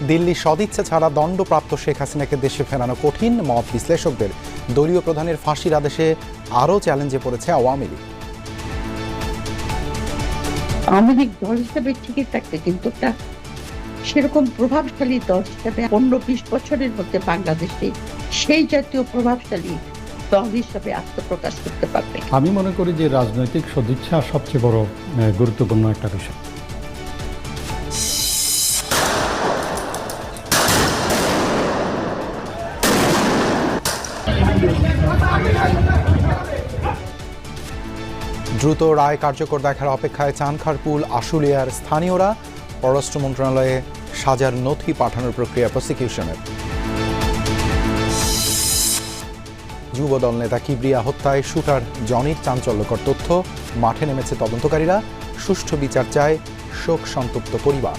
দিল্লি সদিচ্ছা ছাড়া দণ্ডপ্রাপ্ত শেখ হাসিনাকে দেশে ফেরানো কঠিন, মত বিশ্লেষকদের। দলীয় প্রধানের ফাঁসির আদেশে আরও চ্যালেঞ্জে পড়েছে আওয়ামী লীগ। আওয়ামী লীগ দল হিসেবে ঠিকই থাকবে, কিন্তু একটা সেরকম প্রভাবশালী দল হিসেবে 15-20 বছরের মধ্যে বাংলাদেশে সেই জাতীয় প্রভাবশালী দল হিসেবে আত্মপ্রকাশ করতে পারবে। আমি মনে করি যে রাজনৈতিক সদিচ্ছা সবচেয়ে বড় গুরুত্বপূর্ণ একটা বিষয়। দ্রুত রায় কার্যকর দেখার অপেক্ষায় চানখারপুল আশুলিয়ার স্থানীয়রা। পররাষ্ট্র মন্ত্রণালয়ে সাজার নথি পাঠানোর প্রক্রিয়া প্রসিকিউশনের। যুবদল নেতা কিবরিয়া হত্যায় শুটার জনির চাঞ্চল্যকর তথ্য। মাঠে নেমেছে তদন্তকারীরা। সুষ্ঠু বিচার চায় শোক সন্তপ্ত পরিবার।